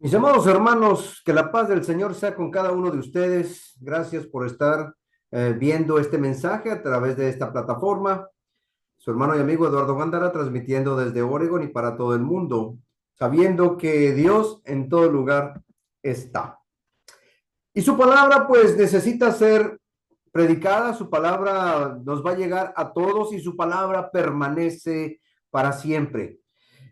Mis amados hermanos, que la paz del Señor sea con cada uno de ustedes. Gracias por estar viendo este mensaje a través de esta plataforma. Su hermano y amigo Eduardo Gándara transmitiendo desde Oregon y para todo el mundo, sabiendo que Dios en todo lugar está. Y su palabra pues necesita ser predicada, su palabra nos va a llegar a todos y su palabra permanece para siempre.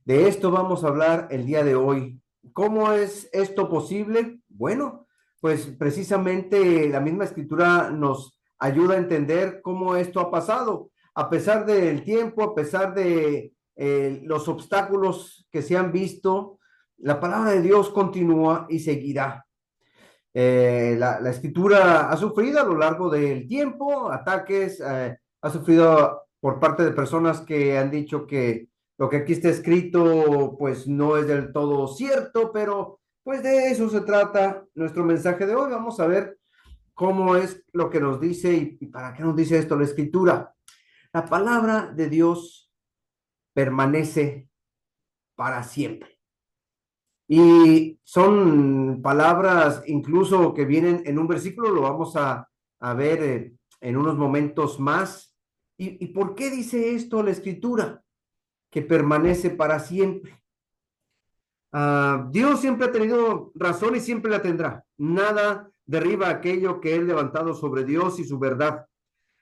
De esto vamos a hablar el día de hoy. ¿Cómo es esto posible? Bueno, pues precisamente la misma escritura nos ayuda a entender cómo esto ha pasado. A pesar del tiempo, a pesar de los obstáculos que se han visto, la palabra de Dios continúa y seguirá. La escritura ha sufrido a lo largo del tiempo ataques, ha sufrido por parte de personas que han dicho que lo que aquí está escrito pues no es del todo cierto, pero pues de eso se trata nuestro mensaje de hoy. Vamos a ver cómo es lo que nos dice y para qué nos dice esto la escritura. La palabra de Dios permanece para siempre. Y son palabras incluso que vienen en un versículo, lo vamos a ver en unos momentos más. ¿Y por qué dice esto la escritura? Que permanece para siempre. Dios siempre ha tenido razón y siempre la tendrá. Nada derriba aquello que Él levantado sobre Dios y su verdad.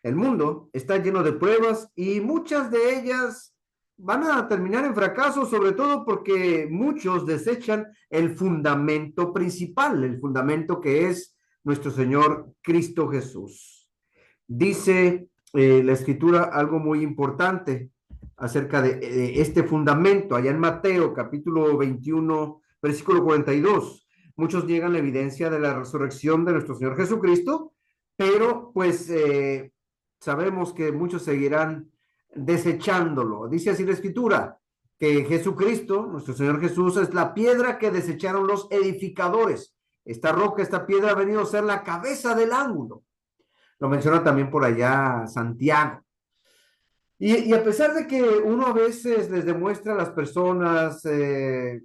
El mundo está lleno de pruebas y muchas de ellas van a terminar en fracaso, sobre todo porque muchos desechan el fundamento principal, el fundamento que es nuestro Señor Cristo Jesús. Dice la escritura algo muy importante acerca de este fundamento, allá en Mateo capítulo 21, versículo 42. Muchos niegan la evidencia de la resurrección de nuestro Señor Jesucristo, pero pues sabemos que muchos seguirán desechándolo. Dice así la escritura, que Jesucristo, nuestro Señor Jesús, es la piedra que desecharon los edificadores. Esta roca, esta piedra ha venido a ser la cabeza del ángulo. Lo menciona también por allá Santiago. Y a pesar de que uno a veces les demuestra a las personas, de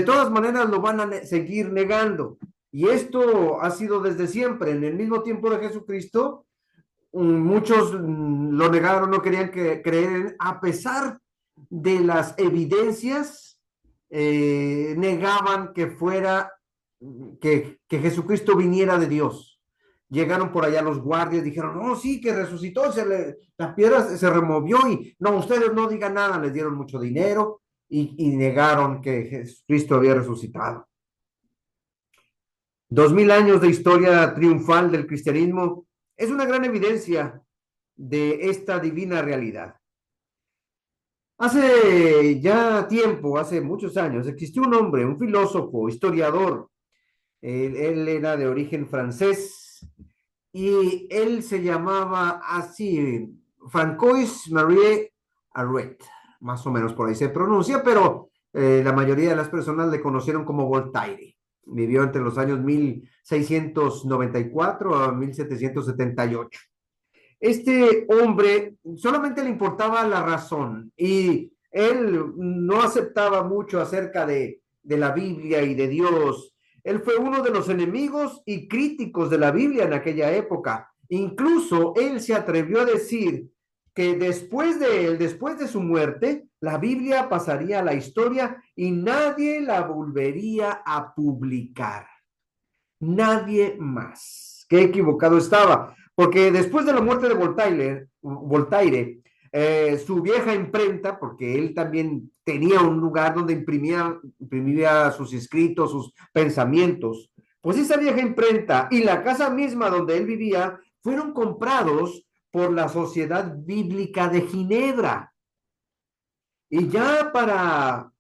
todas maneras lo van a seguir negando. Y esto ha sido desde siempre. En el mismo tiempo de Jesucristo, muchos lo negaron, no querían creer, a pesar de las evidencias, negaban que fuera, que Jesucristo viniera de Dios. Llegaron por allá los guardias, dijeron, no, sí, que resucitó, la piedra se removió y no, ustedes no digan nada, les dieron mucho dinero y negaron que Jesucristo había resucitado. 2000 años de historia triunfal del cristianismo es una gran evidencia de esta divina realidad. Hace ya tiempo, hace muchos años, existió un hombre, un filósofo, historiador. Él era de origen francés y él se llamaba así, Francois-Marie Arouet, más o menos por ahí se pronuncia, pero la mayoría de las personas le conocieron como Voltaire. Vivió entre los años 1694 a 1778. Este hombre solamente le importaba la razón y él no aceptaba mucho acerca de la Biblia y de Dios. Él fue uno de los enemigos y críticos de la Biblia en aquella época. Incluso él se atrevió a decir que después de su muerte, la Biblia pasaría a la historia y nadie la volvería a publicar. Nadie más. Qué equivocado estaba, porque después de la muerte de Voltaire, su vieja imprenta, porque él también tenía un lugar donde imprimía sus escritos, sus pensamientos, pues esa vieja imprenta y la casa misma donde él vivía fueron comprados por la Sociedad Bíblica de Ginebra. Y ya para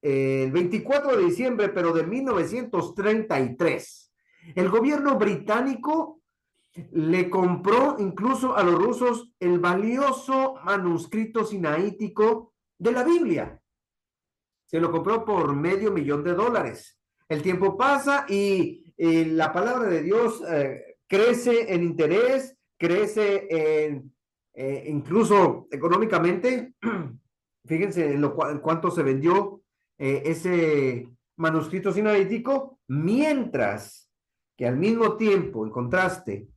el 24 de diciembre, pero de 1933, el gobierno británico le compró incluso a los rusos el valioso manuscrito sinaítico de la Biblia. Se lo compró por $500,000. El tiempo pasa y la palabra de Dios crece en interés, crece incluso económicamente. Fíjense en cuánto se vendió ese manuscrito sinaítico, mientras que al mismo tiempo, en contraste,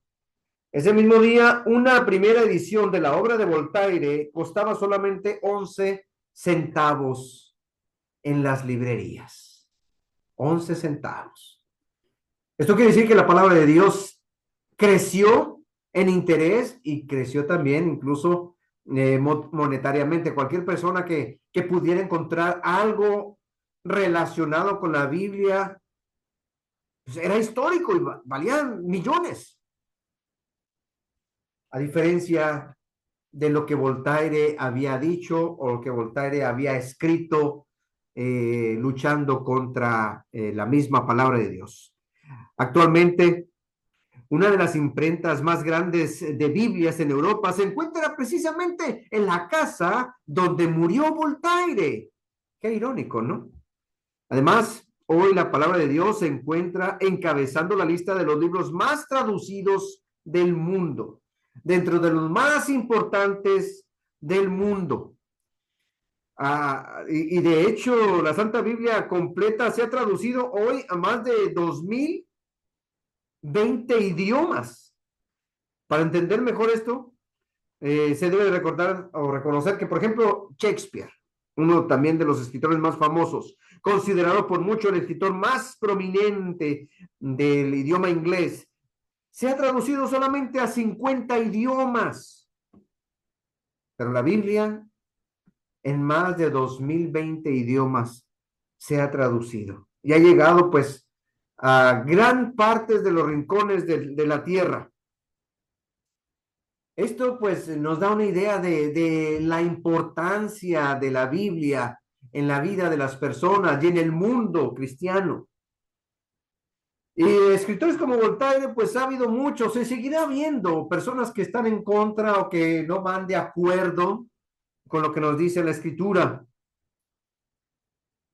ese mismo día, una primera edición de la obra de Voltaire costaba solamente 11 centavos en las librerías. 11 centavos. Esto quiere decir que la palabra de Dios creció en interés y creció también incluso monetariamente. Cualquier persona que pudiera encontrar algo relacionado con la Biblia, pues era histórico y valían millones. A diferencia de lo que Voltaire había dicho o lo que Voltaire había escrito, luchando contra la misma palabra de Dios. Actualmente, una de las imprentas más grandes de Biblias en Europa se encuentra precisamente en la casa donde murió Voltaire. Qué irónico, ¿no? Además, hoy la palabra de Dios se encuentra encabezando la lista de los libros más traducidos del mundo, dentro de los más importantes del mundo. Y de hecho, la Santa Biblia completa se ha traducido hoy a más de 2020 idiomas. Para entender mejor esto, se debe recordar o reconocer que, por ejemplo, Shakespeare, uno también de los escritores más famosos, considerado por muchos el escritor más prominente del idioma inglés, se ha traducido solamente a 50 idiomas. Pero la Biblia, en más de 2020 idiomas, se ha traducido y ha llegado pues a gran parte de los rincones de la tierra. Esto pues nos da una idea de la importancia de la Biblia en la vida de las personas y en el mundo cristiano. Y escritores como Voltaire, pues ha habido muchos, se seguirá viendo personas que están en contra o que no van de acuerdo con lo que nos dice la escritura.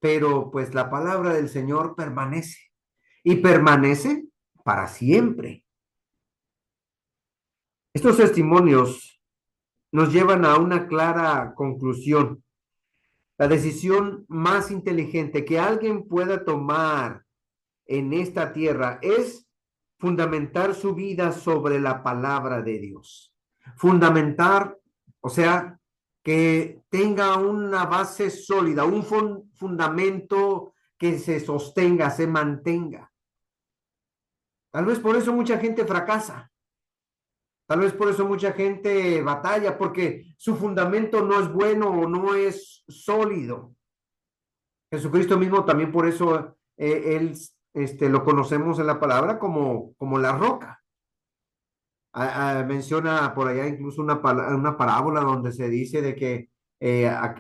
Pero pues la palabra del Señor permanece y permanece para siempre. Estos testimonios nos llevan a una clara conclusión. La decisión más inteligente que alguien pueda tomar en esta tierra es fundamentar su vida sobre la palabra de Dios. Fundamentar, o sea, que tenga una base sólida, un fundamento que se sostenga, se mantenga. Tal vez por eso mucha gente fracasa. Tal vez por eso mucha gente batalla, porque su fundamento no es bueno o no es sólido. Jesucristo mismo también por eso él lo conocemos en la palabra como la roca. Menciona por allá incluso una parábola donde se dice de que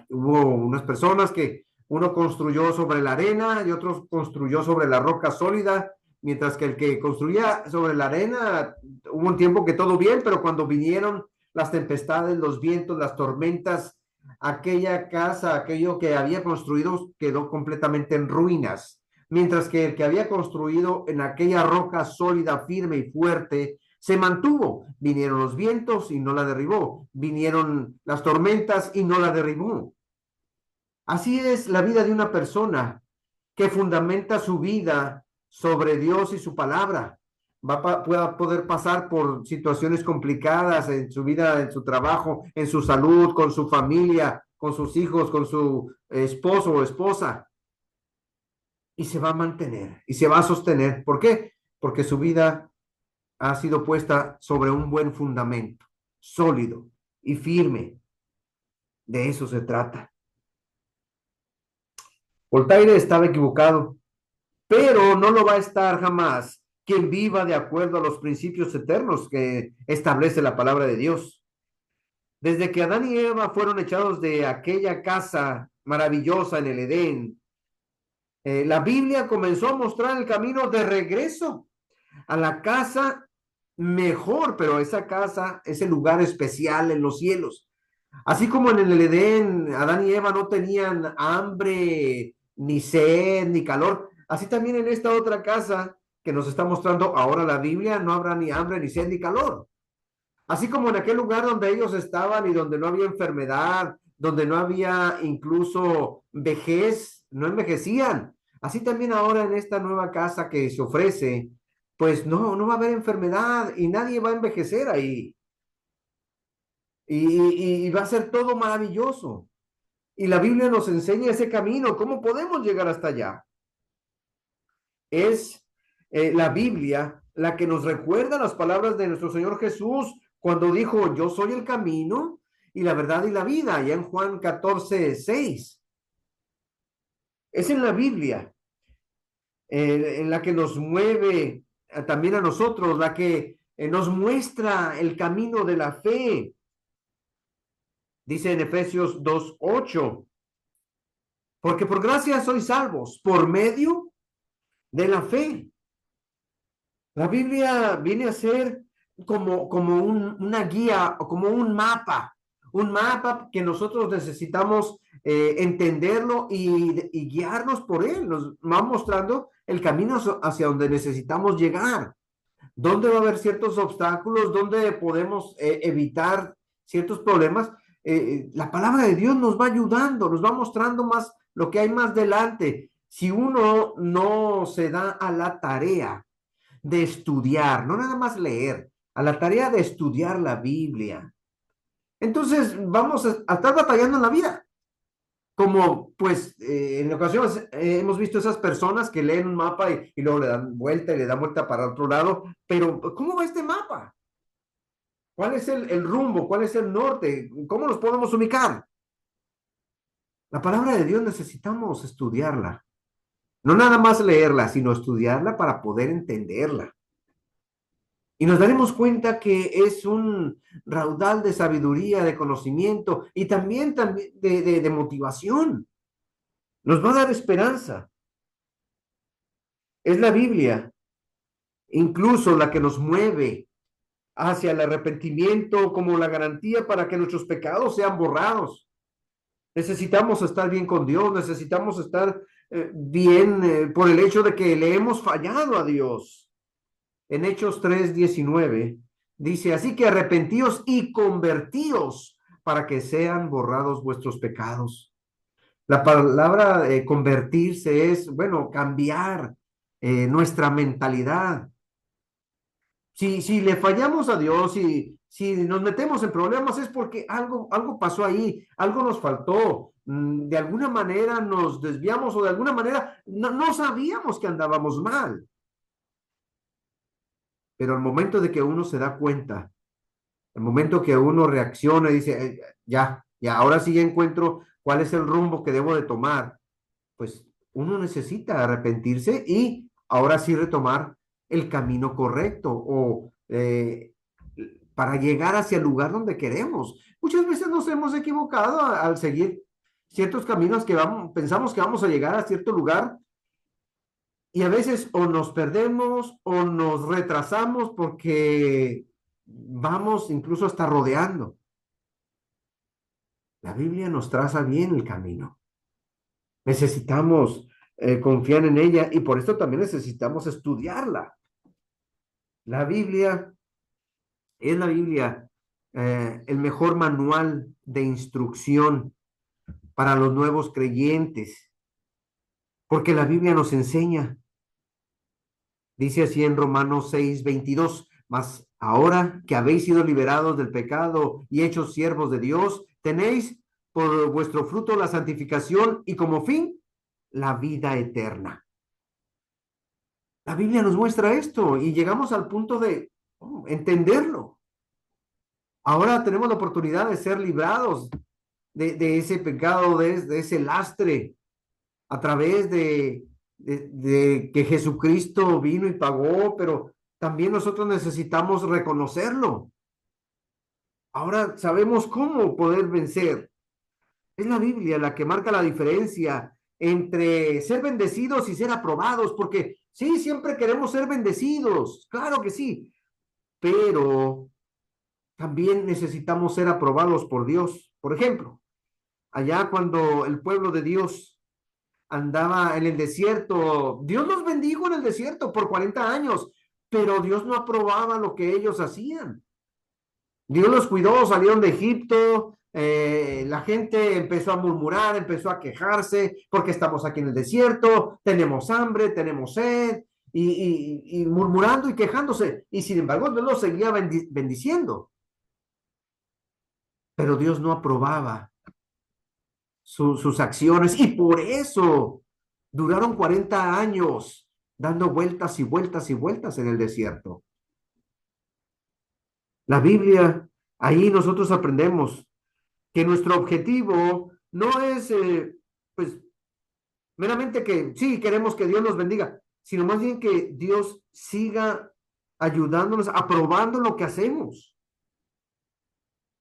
hubo unas personas que uno construyó sobre la arena y otro construyó sobre la roca sólida, mientras que el que construía sobre la arena, hubo un tiempo que todo bien, pero cuando vinieron las tempestades, los vientos, las tormentas, aquella casa, aquello que había construido quedó completamente en ruinas, mientras que el que había construido en aquella roca sólida, firme y fuerte, se mantuvo. Vinieron los vientos y no la derribó, vinieron las tormentas y no la derribó. Así es la vida de una persona que fundamenta su vida sobre Dios y su palabra. Va a poder pasar por situaciones complicadas en su vida, en su trabajo, en su salud, con su familia, con sus hijos, con su esposo o esposa. Y se va a mantener y se va a sostener. ¿Por qué? Porque su vida ha sido puesta sobre un buen fundamento, sólido y firme. De eso se trata. Voltaire estaba equivocado, pero no lo va a estar jamás quien viva de acuerdo a los principios eternos que establece la palabra de Dios. Desde que Adán y Eva fueron echados de aquella casa maravillosa en el Edén, la Biblia comenzó a mostrar el camino de regreso a la casa mejor, pero esa casa, ese lugar especial en los cielos. Así como en el Edén, Adán y Eva no tenían hambre, ni sed, ni calor, así también en esta otra casa que nos está mostrando ahora la Biblia, no habrá ni hambre, ni sed, ni calor. Así como en aquel lugar donde ellos estaban y donde no había enfermedad, donde no había incluso vejez, no envejecían. Así también ahora en esta nueva casa que se ofrece, pues no va a haber enfermedad y nadie va a envejecer ahí. Y va a ser todo maravilloso. Y la Biblia nos enseña ese camino, cómo podemos llegar hasta allá. Es la Biblia la que nos recuerda las palabras de nuestro Señor Jesús cuando dijo, yo soy el camino y la verdad y la vida, allá en Juan 14:6. Es en la Biblia en la que nos mueve también a nosotros, la que nos muestra el camino de la fe. Dice en Efesios 2:8, porque por gracia sois salvos por medio de la fe. La Biblia viene a ser como una guía o como un mapa que nosotros necesitamos entenderlo y guiarnos por él. Nos va mostrando el camino hacia donde necesitamos llegar, dónde va a haber ciertos obstáculos, dónde podemos evitar ciertos problemas. La palabra de Dios nos va ayudando, nos va mostrando más lo que hay más delante. Si uno no se da a la tarea de estudiar, no nada más leer, a la tarea de estudiar la Biblia, entonces vamos a estar batallando en la vida. Como pues en ocasiones hemos visto esas personas que leen un mapa y luego le dan vuelta y le dan vuelta para otro lado, pero ¿cómo va este mapa? ¿Cuál es el rumbo? ¿Cuál es el norte? ¿Cómo nos podemos ubicar? La palabra de Dios necesitamos estudiarla, no nada más leerla, sino estudiarla para poder entenderla. Y nos daremos cuenta que es un raudal de sabiduría, de conocimiento y también de motivación. Nos va a dar esperanza. Es la Biblia, incluso la que nos mueve hacia el arrepentimiento como la garantía para que nuestros pecados sean borrados. Necesitamos estar bien con Dios, necesitamos estar bien por el hecho de que le hemos fallado a Dios. En Hechos 3:19 dice, así que arrepentíos y convertíos para que sean borrados vuestros pecados. La palabra convertirse es, bueno, cambiar nuestra mentalidad. Si le fallamos a Dios, si nos metemos en problemas es porque algo pasó ahí, algo nos faltó, de alguna manera nos desviamos o de alguna manera no sabíamos que andábamos mal. Pero al momento de que uno se da cuenta, el momento que uno reacciona y dice, ya, ahora sí ya encuentro cuál es el rumbo que debo de tomar, pues uno necesita arrepentirse y ahora sí retomar el camino correcto o para llegar hacia el lugar donde queremos. Muchas veces nos hemos equivocado al seguir ciertos caminos que pensamos que vamos a llegar a cierto lugar y a veces o nos perdemos o nos retrasamos porque vamos incluso hasta rodeando. La Biblia nos traza bien el camino. Necesitamos confiar en ella y por esto también necesitamos estudiarla. La Biblia es la Biblia, el mejor manual de instrucción para los nuevos creyentes, porque la Biblia nos enseña. Dice así en Romanos 6:22, mas ahora que habéis sido liberados del pecado y hechos siervos de Dios, tenéis por vuestro fruto la santificación y como fin la vida eterna. La Biblia nos muestra esto y llegamos al punto de entenderlo. Ahora tenemos la oportunidad de ser librados de ese pecado, de ese lastre, a través de que Jesucristo vino y pagó, pero también nosotros necesitamos reconocerlo. Ahora sabemos cómo poder vencer. Es la Biblia la que marca la diferencia entre ser bendecidos y ser aprobados, porque sí, siempre queremos ser bendecidos, claro que sí, pero también necesitamos ser aprobados por Dios. Por ejemplo, allá cuando el pueblo de Dios andaba en el desierto, Dios los bendijo en el desierto por 40 años, pero Dios no aprobaba lo que ellos hacían. Dios los cuidó, salieron de Egipto, la gente empezó a murmurar, empezó a quejarse porque estamos aquí en el desierto, tenemos hambre, tenemos sed, y murmurando y quejándose. Y sin embargo, Dios los seguía bendiciendo, pero Dios no aprobaba sus acciones y por eso duraron 40 años dando vueltas y vueltas y vueltas en el desierto. La Biblia, ahí nosotros aprendemos que nuestro objetivo no es, pues, meramente que sí, queremos que Dios nos bendiga, sino más bien que Dios siga ayudándonos, aprobando lo que hacemos.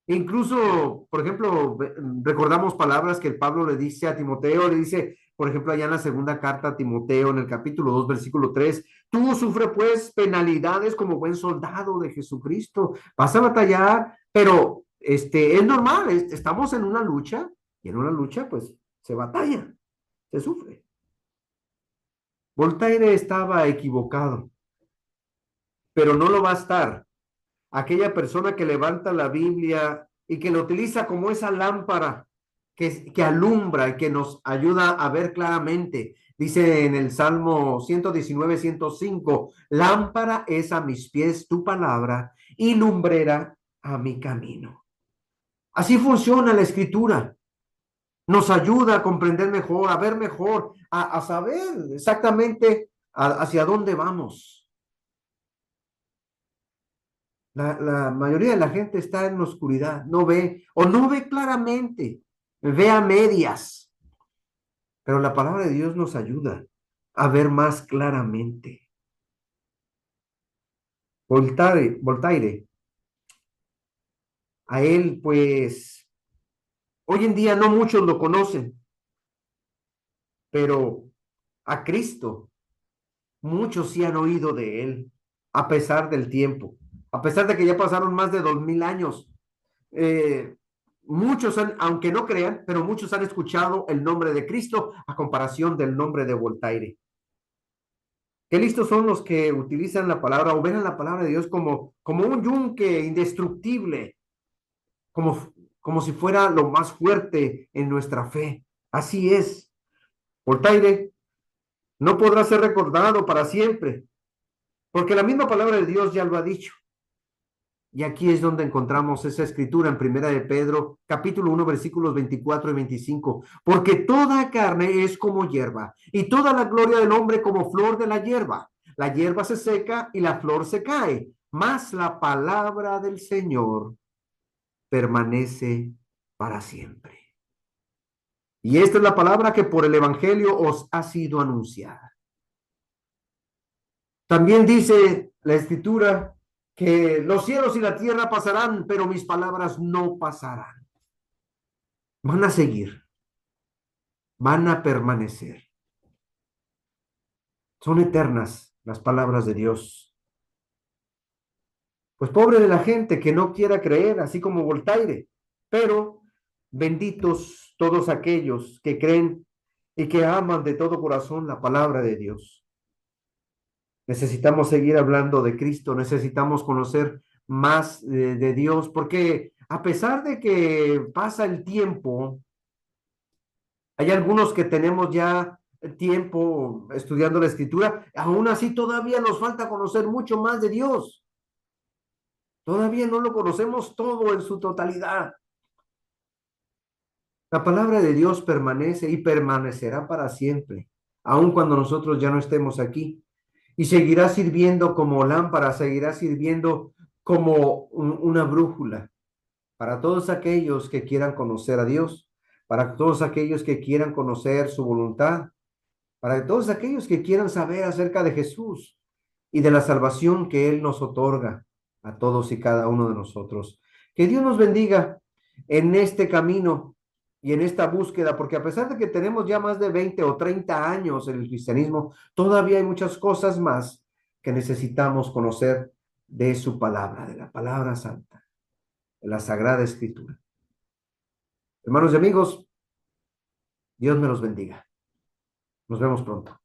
Incluso, por ejemplo, recordamos palabras que el Pablo le dice a Timoteo, le dice, por ejemplo, allá en la segunda carta a Timoteo, en el capítulo 2 versículo 3, tú sufre pues penalidades como buen soldado de Jesucristo, vas a batallar, pero es normal, estamos en una lucha, y en una lucha pues se batalla, se sufre. Voltaire estaba equivocado, pero no lo va a estar aquella persona que levanta la Biblia y que lo utiliza como esa lámpara que alumbra y que nos ayuda a ver claramente. Dice en el Salmo 119, 105, lámpara es a mis pies tu palabra y lumbrera a mi camino. Así funciona la escritura. Nos ayuda a comprender mejor, a ver mejor, a saber exactamente hacia dónde vamos. La mayoría de la gente está en la oscuridad, no ve o no ve claramente, ve a medias, pero la palabra de Dios nos ayuda a ver más claramente. Voltaire, a él pues hoy en día no muchos lo conocen, pero a Cristo muchos sí han oído de él, a pesar del tiempo, a pesar de que ya pasaron más de 2000 años. eh, Muchos han, aunque no crean, pero muchos han escuchado el nombre de Cristo a comparación del nombre de Voltaire. Qué listos son los que utilizan la palabra o ven a la palabra de Dios como un yunque indestructible, como si fuera lo más fuerte en nuestra fe. Así es. Voltaire no podrá ser recordado para siempre, porque la misma palabra de Dios ya lo ha dicho. Y aquí es donde encontramos esa escritura en Primera de Pedro, capítulo 1, versículos 24 y 25. Porque toda carne es como hierba, y toda la gloria del hombre como flor de la hierba. La hierba se seca y la flor se cae, mas la palabra del Señor permanece para siempre. Y esta es la palabra que por el Evangelio os ha sido anunciada. También dice la escritura que los cielos y la tierra pasarán, pero mis palabras no pasarán. Van a seguir, van a permanecer. Son eternas las palabras de Dios. Pues pobre de la gente que no quiera creer, así como Voltaire, pero benditos todos aquellos que creen y que aman de todo corazón la palabra de Dios. Necesitamos seguir hablando de Cristo, necesitamos conocer más de Dios, porque a pesar de que pasa el tiempo, hay algunos que tenemos ya tiempo estudiando la escritura, aún así todavía nos falta conocer mucho más de Dios. Todavía no lo conocemos todo en su totalidad. La palabra de Dios permanece y permanecerá para siempre, aun cuando nosotros ya no estemos aquí. Y seguirá sirviendo como lámpara, seguirá sirviendo como una brújula para todos aquellos que quieran conocer a Dios, para todos aquellos que quieran conocer su voluntad, para todos aquellos que quieran saber acerca de Jesús y de la salvación que Él nos otorga a todos y cada uno de nosotros. Que Dios nos bendiga en este camino y en esta búsqueda, porque a pesar de que tenemos ya más de 20 o 30 años en el cristianismo, todavía hay muchas cosas más que necesitamos conocer de su palabra, de la palabra santa, de la Sagrada Escritura. Hermanos y amigos, Dios me los bendiga. Nos vemos pronto.